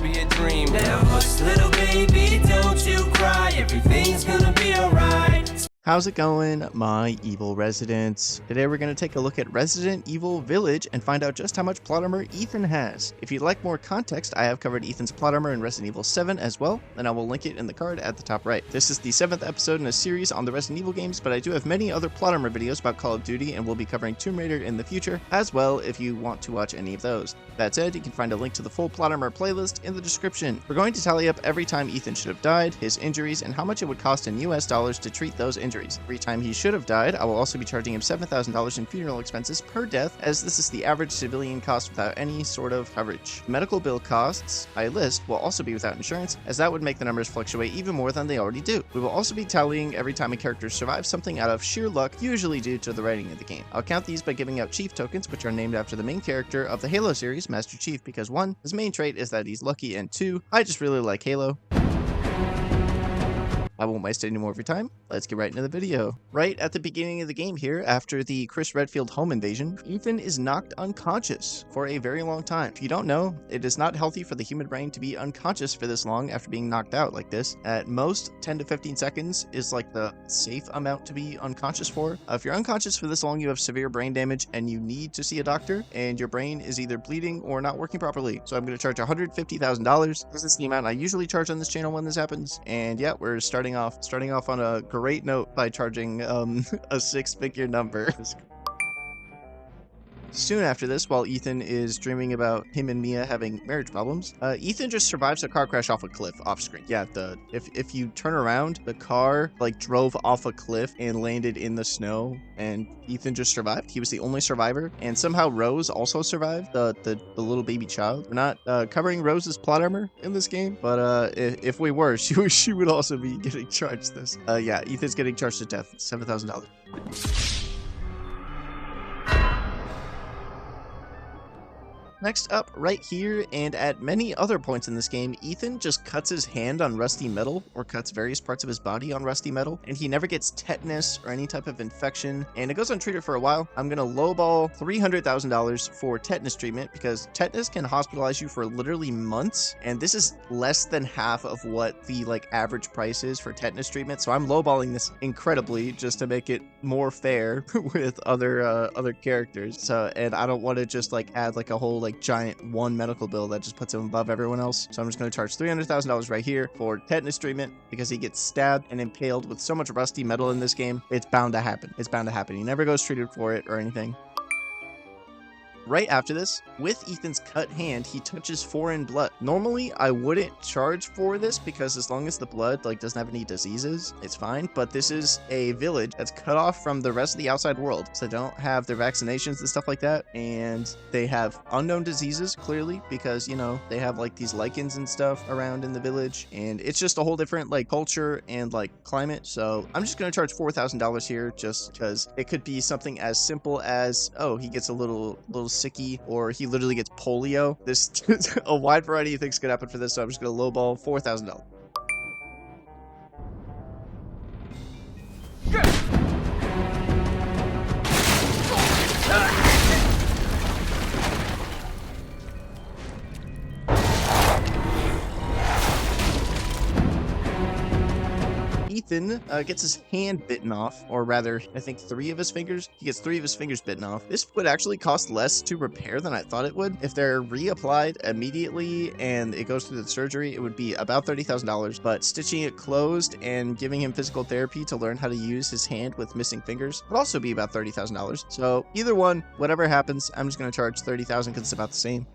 be a dream. Now hush, little baby, don't you cry. Everything's gonna be alright. How's it going, my evil residents? Today we're going to take a look at Resident Evil Village and find out just how much plot armor Ethan has. If you'd like more context, I have covered Ethan's plot armor in Resident Evil 7 as well, and I will link it in the card at the top right. This is the 7th episode in a series on the Resident Evil games, but I do have many other plot armor videos about Call of Duty, and we'll be covering Tomb Raider in the future as well if you want to watch any of those. That said, you can find a link to the full plot armor playlist in the description. We're going to tally up every time Ethan should have died, his injuries, and how much it would cost in US dollars to treat those injuries. Every time he should have died, I will also be charging him $7,000 in funeral expenses per death, as this is the average civilian cost without any sort of coverage. Medical bill costs I list will also be without insurance, as that would make the numbers fluctuate even more than they already do. We will also be tallying every time a character survives something out of sheer luck, usually due to the writing of the game. I'll count these by giving out Chief tokens, which are named after the main character of the Halo series, Master Chief, because 1, his main trait is that he's lucky, and 2, I just really like Halo. I won't waste any more of your time. Let's get right into the video. Right at the beginning of the game here, after the Chris Redfield home invasion, Ethan is knocked unconscious for a very long time. If you don't know, it is not healthy for the human brain to be unconscious for this long after being knocked out like this. At most, 10 to 15 seconds is like the safe amount to be unconscious for. If you're unconscious for this long, you have severe brain damage and you need to see a doctor, and your brain is either bleeding or not working properly. So I'm going to charge $150,000. This is the amount I usually charge on this channel when this happens. And yeah, we're starting off on a great note by charging a six-figure number. Soon after this, while Ethan is dreaming about him and Mia having marriage problems, Ethan just survives a car crash off a cliff off screen. Yeah, if you turn around, the car like drove off a cliff and landed in the snow, and Ethan just survived. He was the only survivor, and somehow Rose also survived, the little baby child. We're not covering Rose's plot armor in this game, but if we were, she would also be getting charged this. Yeah, Ethan's getting charged to death, $7,000. Next up, right here, and at many other points in this game, Ethan just cuts his hand on rusty metal, or cuts various parts of his body on rusty metal, and he never gets tetanus or any type of infection, and it goes untreated for a while. I'm gonna lowball $300,000 for tetanus treatment, because tetanus can hospitalize you for literally months, and this is less than half of what the average price is for tetanus treatment, so I'm lowballing this incredibly just to make it more fair with other characters. So, and I don't want to just add a whole giant one medical bill that just puts him above everyone else. So I'm just going to charge $300,000 right here for tetanus treatment, because he gets stabbed and impaled with so much rusty metal in this game. It's bound to happen. It's bound to happen. He never goes treated for it or anything. Right after this, with Ethan's cut hand, he touches foreign blood. Normally, I wouldn't charge for this, because as long as the blood doesn't have any diseases, it's fine. But this is a village that's cut off from the rest of the outside world, so they don't have their vaccinations and stuff like that, and they have unknown diseases, clearly, because they have these lichens and stuff around in the village, and it's just a whole different culture and climate. So I'm just gonna charge $4,000 here, just because it could be something as simple as, oh, he gets a little sicky, or he literally gets polio. This a wide variety of things could happen for this, so I'm just gonna lowball $4,000. Ethan gets his hand bitten off, or rather, I think 3 of his fingers. He gets 3 of his fingers bitten off. This would actually cost less to repair than I thought it would. If they're reapplied immediately and it goes through the surgery, it would be about $30,000, but stitching it closed and giving him physical therapy to learn how to use his hand with missing fingers would also be about $30,000. So either one, whatever happens, I'm just going to charge $30,000 because it's about the same.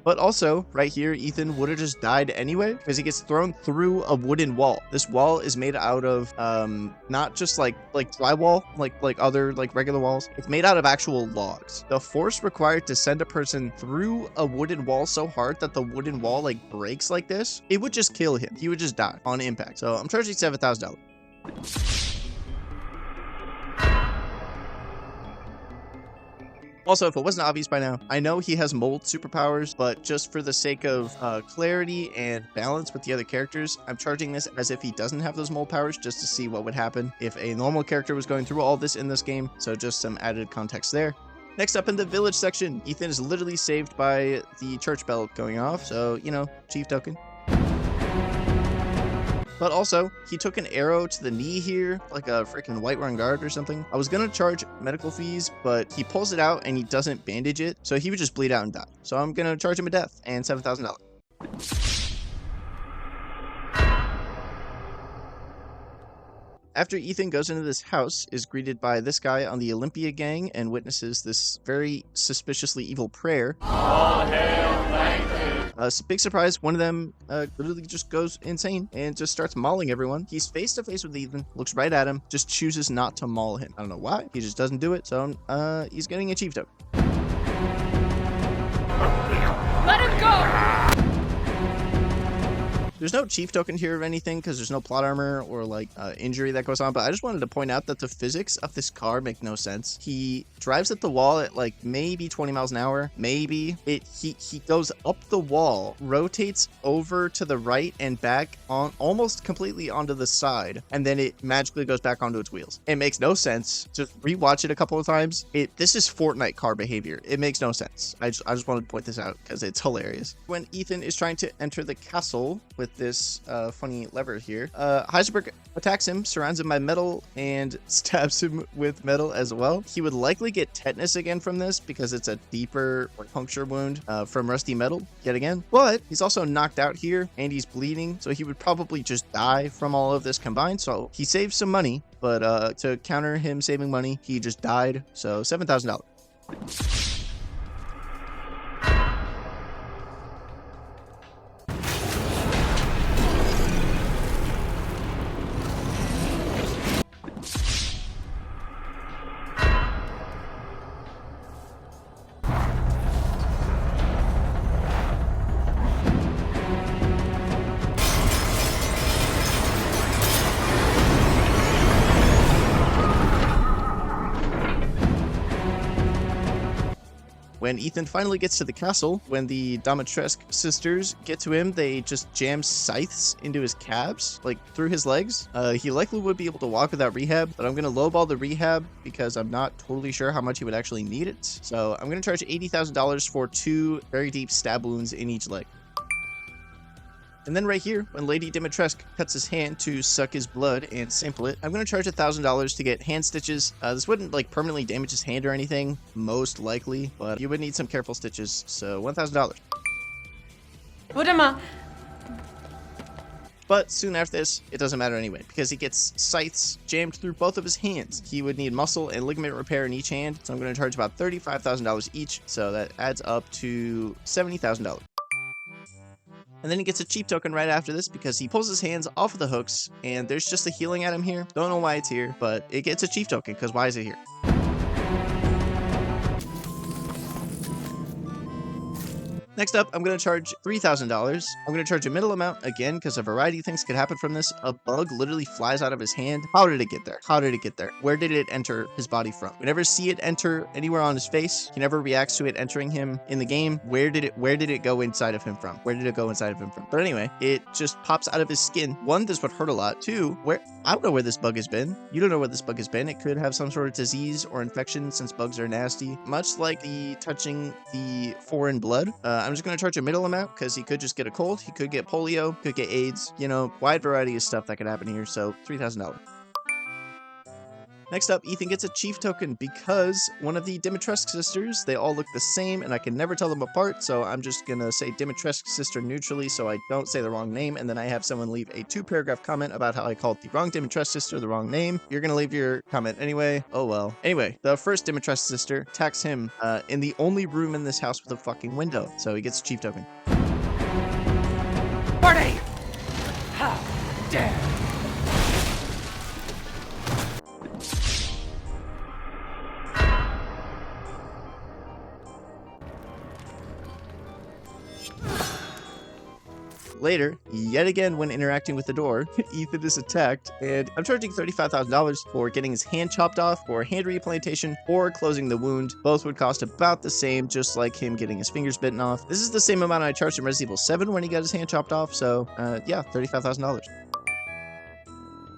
But also, right here, Ethan would have just died anyway, because he gets thrown through a wooden wall. This wall is made out of, not just like drywall, like other regular walls. It's made out of actual logs. The force required to send a person through a wooden wall so hard that the wooden wall breaks like this, it would just kill him. He would just die on impact. So I'm charging $7,000. Also, if it wasn't obvious by now, I know he has mold superpowers, but just for the sake of clarity and balance with the other characters, I'm charging this as if he doesn't have those mold powers, just to see what would happen if a normal character was going through all this in this game. So just some added context there. Next up in the village section, Ethan is literally saved by the church bell going off, so, you know, chief token. But also, he took an arrow to the knee here, like a freaking Whiterun guard or something. I was gonna charge medical fees, but he pulls it out and he doesn't bandage it, so he would just bleed out and die. So I'm gonna charge him a death and $7,000. After Ethan goes into this house, is greeted by this guy on the Olympia gang and witnesses this very suspiciously evil prayer. All hail Lagoon! Big surprise, one of them literally just goes insane and just starts mauling everyone. He's face to face with Ethan, looks right at him, just chooses not to maul him. I don't know why, he just doesn't do it, so he's getting a chief token. Let him go! There's no chief token here or anything because there's no plot armor or like injury that goes on, but I just wanted to point out that the physics of this car make no sense. He drives at the wall at like maybe 20 miles an hour, maybe. He goes up the wall, rotates over to the right and back on almost completely onto the side, and then it magically goes back onto its wheels. It makes no sense. Just rewatch it a couple of times. This is Fortnite car behavior. It makes no sense. I just wanted to point this out because it's hilarious. When Ethan is trying to enter the castle with this funny lever here, Heisenberg attacks him, surrounds him by metal, and stabs him with metal as well. He would likely get tetanus again from this because it's a deeper puncture wound from rusty metal yet again, but he's also knocked out here and he's bleeding, so he would probably just die from all of this combined. So he saved some money, but to counter him saving money, he just died, so $7,000. When Ethan finally gets to the castle, when the Dimitrescu sisters get to him, they just jam scythes into his calves, like through his legs. He likely would be able to walk without rehab, but I'm going to lowball the rehab because I'm not totally sure how much he would actually need it. So I'm going to charge $80,000 for 2 very deep stab wounds in each leg. And then right here, when Lady Dimitrescu cuts his hand to suck his blood and sample it, I'm going to charge $1,000 to get hand stitches. This wouldn't like permanently damage his hand or anything, most likely, but you would need some careful stitches, so $1,000. But soon after this, it doesn't matter anyway, because he gets scythes jammed through both of his hands. He would need muscle and ligament repair in each hand, so I'm going to charge about $35,000 each, so that adds up to $70,000. And then he gets a cheap token right after this because he pulls his hands off of the hooks and there's just a healing item here. Don't know why it's here, but it gets a cheap token because why is it here? Next up, I'm going to charge $3,000. I'm going to charge a middle amount again because a variety of things could happen from this. A bug literally flies out of his hand. How did it get there? How did it get there? Where did it enter his body from? We never see it enter anywhere on his face. He never reacts to it entering him in the game. Where did it go inside of him from? Where did it go inside of him from? But anyway, it just pops out of his skin. One, this would hurt a lot. Two, I don't know where this bug has been. You don't know where this bug has been. It could have some sort of disease or infection since bugs are nasty. Much like the touching the foreign blood. I'm just going to charge a middle amount because he could just get a cold. He could get polio, could get AIDS, you know, wide variety of stuff that could happen here. So $3,000. Next up, Ethan gets a chief token because one of the Dimitrescu sisters, they all look the same and I can never tell them apart. So I'm just going to say Dimitrescu sister neutrally so I don't say the wrong name. And then I have someone leave a 2-paragraph comment about how I called the wrong Dimitrescu sister the wrong name. You're going to leave your comment anyway. Oh well. Anyway, the first Dimitrescu sister attacks him in the only room in this house with a fucking window. So he gets a chief token. Party! How dare! Later, yet again when interacting with the door, Ethan is attacked, and I'm charging $35,000 for getting his hand chopped off, for hand reimplantation, or closing the wound. Both would cost about the same, just like him getting his fingers bitten off. This is the same amount I charged in Resident Evil 7 when he got his hand chopped off, so yeah, $35,000.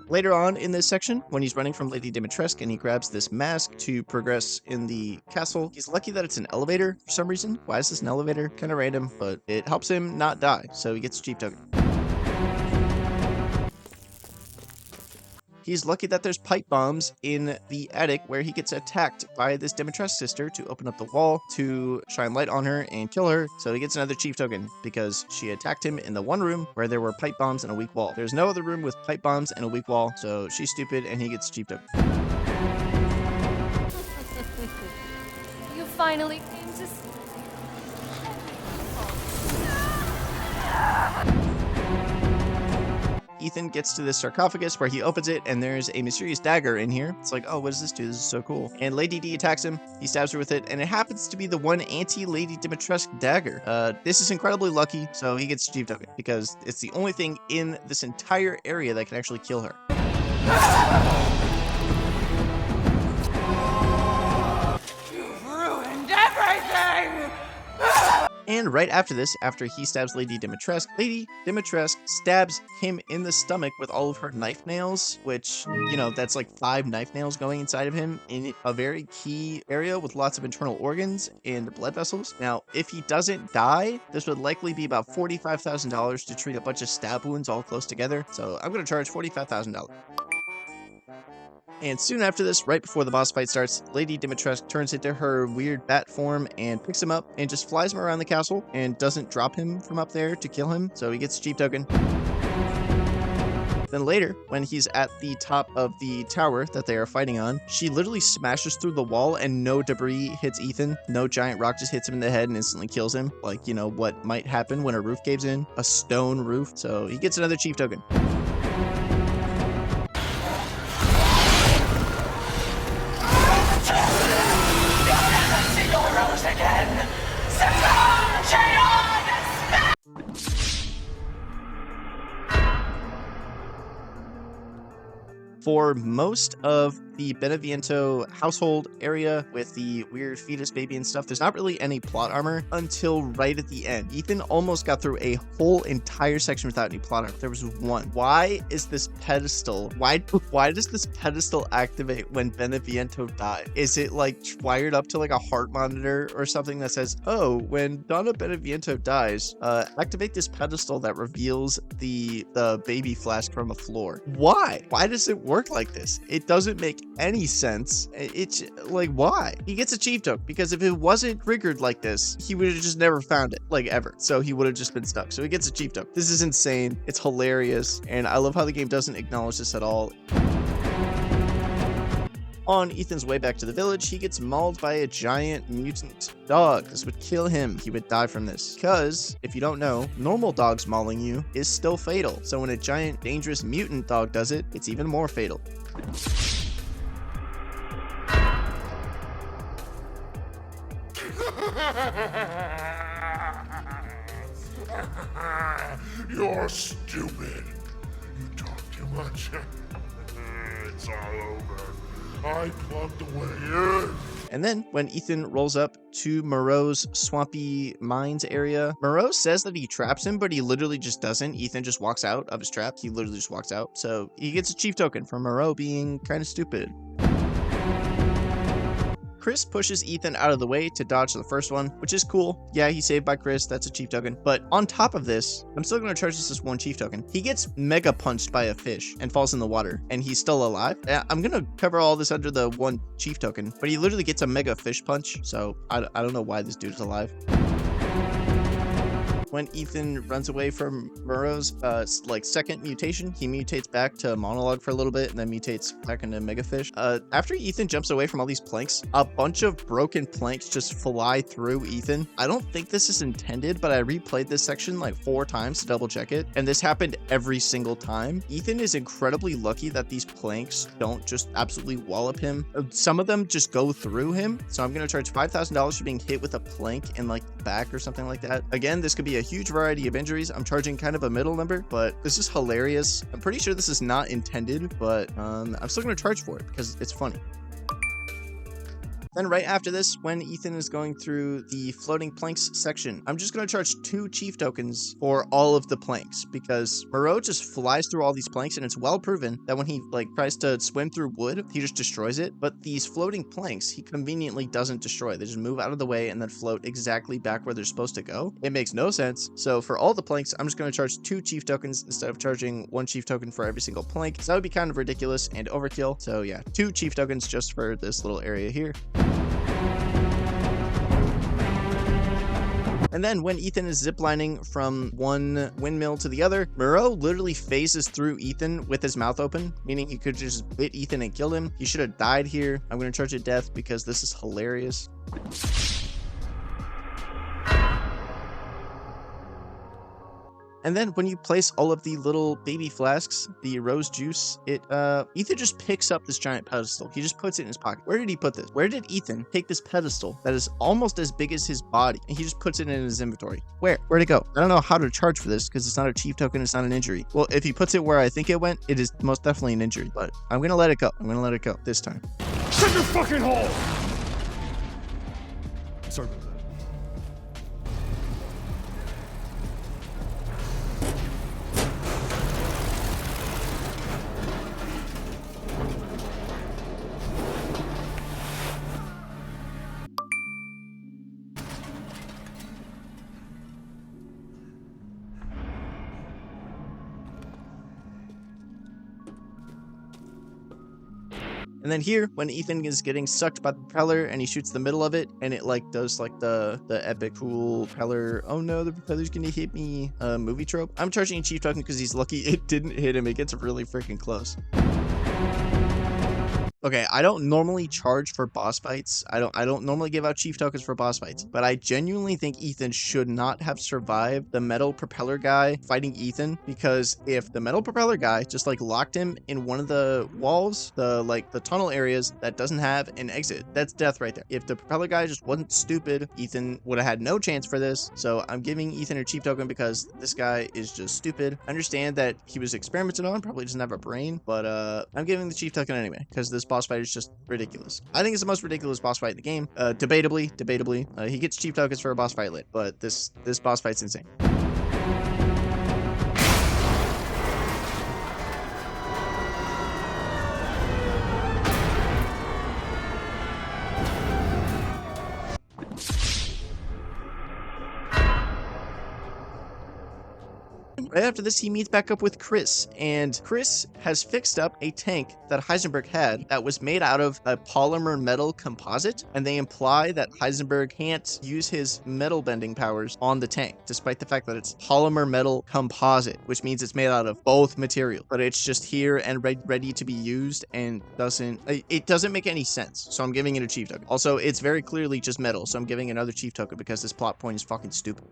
Later on in this section, when he's running from Lady Dimitrescu and he grabs this mask to progress in the castle, he's lucky that it's an elevator for some reason. Why is this an elevator? Kind of random, but it helps him not die, so he gets a cheap token. He's lucky that there's pipe bombs in the attic where he gets attacked by this Dimitrescu sister to open up the wall to shine light on her and kill her. So he gets another chief token because she attacked him in the one room where there were pipe bombs and a weak wall. There's no other room with pipe bombs and a weak wall, so she's stupid and he gets chief token. You finally came to see. Ethan gets to this sarcophagus where he opens it and there's a mysterious dagger in here. It's like, oh, what does this do? This is so cool. And Lady D attacks him. He stabs her with it, and it happens to be the one anti-Lady Dimitrescu dagger. This is incredibly lucky, so he gets chief token because it's the only thing in this entire area that can actually kill her. You've ruined everything! And right after this, after he stabs Lady Dimitrescu stabs him in the stomach with all of her knife nails, which, you know, that's like 5 knife nails going inside of him in a very key area with lots of internal organs and blood vessels. Now, if he doesn't die, this would likely be about $45,000 to treat a bunch of stab wounds all close together. So I'm going to charge $45,000. And soon after this, right before the boss fight starts, Lady Dimitrescu turns into her weird bat form and picks him up and just flies him around the castle and doesn't drop him from up there to kill him, so he gets a cheap token. Then later, when he's at the top of the tower that they are fighting on, she literally smashes through the wall and no debris hits Ethan. No giant rock just hits him in the head and instantly kills him. Like, you know, what might happen when a roof caves in? A stone roof. So he gets another cheap token. For most of the Benavento household area with the weird fetus baby and stuff, there's not really any plot armor until right at the end. Ethan almost got through a whole entire section without any plot armor. There was one. Why is this pedestal? Why does this pedestal activate when Benavento died? Is it like wired up to like a heart monitor or something that says, oh, when Donna Benavento dies, activate this pedestal that reveals the baby flask from the floor? Why? Why does it work like this? It doesn't make any sense. It's like, why? He gets a chief token because if it wasn't triggered like this, he would have just never found it, like ever. So he would have just been stuck. So he gets a chief token. This is insane. It's hilarious. And I love how the game doesn't acknowledge this at all. On Ethan's way back to the village, he gets mauled by a giant mutant dog. This would kill him. He would die from this. Because, if you don't know, normal dogs mauling you is still fatal. So when a giant, dangerous mutant dog does it, it's even more fatal. You're stupid. You talk too much. It's all over. I plugged the way in. And then, when Ethan rolls up to Moreau's swampy mines area, Moreau says that he traps him, but he literally just doesn't. Ethan just walks out of his trap. He literally just walks out. So he gets a chief token for Moreau being kind of stupid. Chris pushes Ethan out of the way to dodge the first one, which is cool. Yeah, he's saved by Chris. That's a chief token. But on top of this, I'm still going to charge this as one chief token. He gets mega punched by a fish and falls in the water, and he's still alive. I'm going to cover all this under the one chief token, but he literally gets a mega fish punch. So I don't know why this dude is alive. When Ethan runs away from Moreau's second mutation, he mutates back to monologue for a little bit and then mutates back into megafish. After Ethan jumps away from all these planks, a bunch of broken planks just fly through Ethan. I don't think this is intended, but I replayed this section like 4 times to double check it, and this happened every single time. Ethan is incredibly lucky that these planks don't just absolutely wallop him. Some of them just go through him, so I'm going to charge $5,000 for being hit with a plank in like the back or something like that. Again, this could be a huge variety of injuries. I'm charging kind of a middle number, but this is hilarious. I'm pretty sure this is not intended, but I'm still going to charge for it because it's funny. Then right after this, when Ethan is going through the floating planks section, I'm just going to charge 2 chief tokens for all of the planks, because Moreau just flies through all these planks, and it's well proven that when he like tries to swim through wood, he just destroys it. But these floating planks, he conveniently doesn't destroy. They just move out of the way and then float exactly back where they're supposed to go. It makes no sense. So for all the planks, I'm just going to charge 2 chief tokens instead of charging 1 chief token for every single plank. So that would be kind of ridiculous and overkill. So yeah, 2 chief tokens just for this little area here. And then when Ethan is ziplining from one windmill to the other, Moreau literally phases through Ethan with his mouth open, meaning he could just bit Ethan and kill him. He should have died here. I'm going to charge it death because this is hilarious. And then when you place all of the little baby flasks, the rose juice, Ethan just picks up this giant pedestal. He just puts it in his pocket. Where did he put this? Where did Ethan take this pedestal that is almost as big as his body? And he just puts it in his inventory. Where'd it go? I don't know how to charge for this because it's not a chief token. It's not an injury. Well, if he puts it where I think it went, it is most definitely an injury, but I'm going to let it go. I'm going to let it go this time. Shut your fucking hole! Sorry about that. And then here, when Ethan is getting sucked by the propeller and he shoots the middle of it, and it like does like the epic cool propeller, oh no, the propeller's gonna hit me, movie trope. I'm charging a chief token because he's lucky it didn't hit him. It gets really freaking close. Okay, I don't normally charge for boss fights. I don't normally give out chief tokens for boss fights, but I genuinely think Ethan should not have survived the metal propeller guy fighting Ethan, because if the metal propeller guy just like locked him in one of the walls, the tunnel areas that doesn't have an exit, that's death right there. If the propeller guy just wasn't stupid, Ethan would have had no chance for this. So I'm giving Ethan a chief token because this guy is just stupid. I understand that he was experimented on, probably doesn't have a brain, but I'm giving the chief token anyway because this boss fight is just ridiculous. I think it's the most ridiculous boss fight in the game. Debatably, he gets chief tokens for a boss fight lit, but this boss fight's insane. Right after this, he meets back up with Chris, and Chris has fixed up a tank that Heisenberg had that was made out of a polymer metal composite, and they imply that Heisenberg can't use his metal bending powers on the tank, despite the fact that it's polymer metal composite, which means it's made out of both material, but it's just here and ready to be used, and it doesn't make any sense, so I'm giving it a chief token. Also, it's very clearly just metal, so I'm giving another chief token because this plot point is fucking stupid.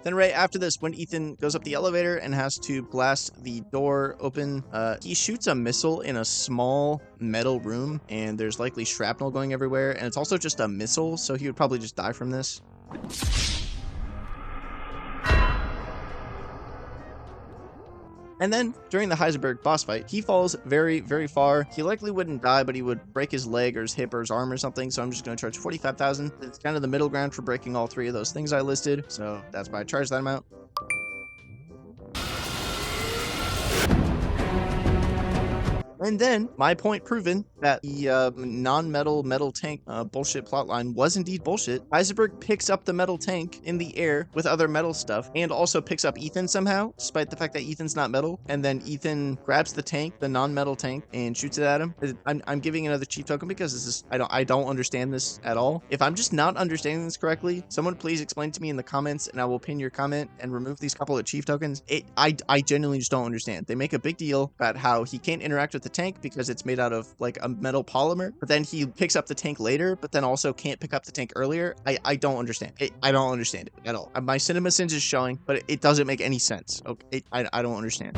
Then right after this, when Ethan goes up the elevator and has to blast the door open, he shoots a missile in a small metal room, and there's likely shrapnel going everywhere, and it's also just a missile, so he would probably just die from this. And then, during the Heisenberg boss fight, he falls very, very far. He likely wouldn't die, but he would break his leg or his hip or his arm or something, so I'm just going to charge 45,000. It's kind of the middle ground for breaking all 3 of those things I listed, so that's why I charged that amount. And then, my point proven that the non-metal metal tank bullshit plotline was indeed bullshit. Heisenberg picks up the metal tank in the air with other metal stuff, and also picks up Ethan somehow, despite the fact that Ethan's not metal. And then Ethan grabs the tank, the non-metal tank, and shoots it at him. I'm giving another chief token because this is I don't understand this at all. If I'm just not understanding this correctly, someone please explain to me in the comments, and I will pin your comment and remove these couple of chief tokens. I genuinely just don't understand. They make a big deal about how he can't interact with the tank because it's made out of like a metal polymer, but then he picks up the tank later, but then also can't pick up the tank earlier. I don't understand it. I don't understand it at all. My cinema sins is showing, but it doesn't make any sense. Okay, I don't understand.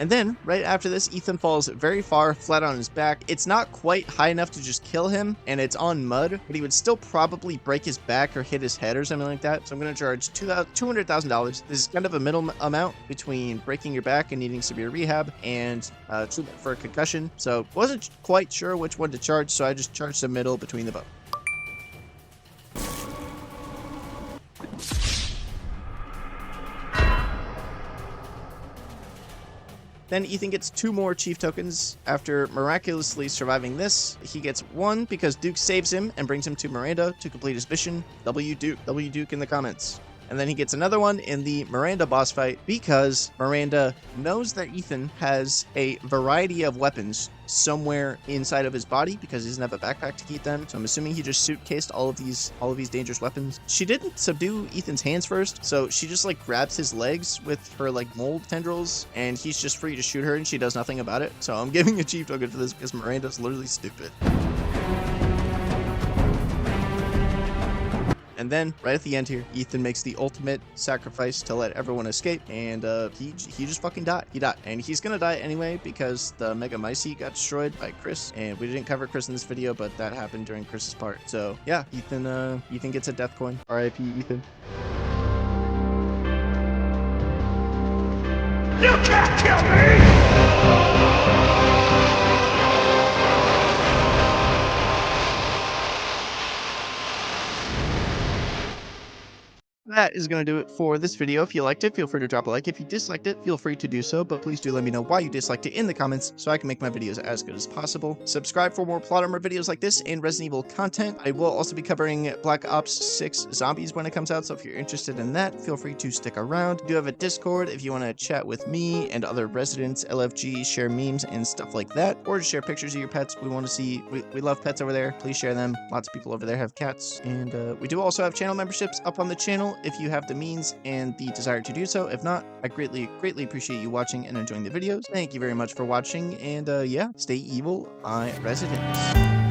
And then, right after this, Ethan falls very far, flat on his back. It's not quite high enough to just kill him, and it's on mud, but he would still probably break his back or hit his head or something like that. So I'm going to charge $200,000. This is kind of a middle amount between breaking your back and needing severe rehab and treatment for a concussion. So wasn't quite sure which one to charge, so I just charged the middle between the both. Then Ethan gets 2 more chief tokens. After miraculously surviving this, he gets 1 because Duke saves him and brings him to Miranda to complete his mission. W Duke in the comments. And then he gets another one in the Miranda boss fight because Miranda knows that Ethan has a variety of weapons somewhere inside of his body because he doesn't have a backpack to keep them. So I'm assuming he just suitcased all of these dangerous weapons. She didn't subdue Ethan's hands first, so she just like grabs his legs with her like mold tendrils, and he's just free to shoot her, and she does nothing about it. So I'm giving a chief token for this because Miranda's literally stupid. And then, right at the end here, Ethan makes the ultimate sacrifice to let everyone escape, and he just fucking died. He died. And he's gonna die anyway because the Mega Mycete got destroyed by Chris, and we didn't cover Chris in this video, but that happened during Chris's part. So, yeah, Ethan gets a death coin. R.I.P. Ethan. You can't kill me! That is going to do it for this video. If you liked it, feel free to drop a like. If you disliked it, feel free to do so, but please do let me know why you disliked it in the comments so I can make my videos as good as possible. Subscribe for more plot armor videos like this and Resident Evil content. I will also be covering Black Ops 6 Zombies when it comes out, so if you're interested in that, feel free to stick around. I do have a Discord if you want to chat with me and other residents, LFG, share memes and stuff like that, or just share pictures of your pets. We want to see, we love pets over there. Please share them. Lots of people over there have cats, and we do also have channel memberships up on the channel if you have the means and the desire to do so. If not, I greatly appreciate you watching and enjoying the videos. Thank you very much for watching, and yeah, stay evil, residents.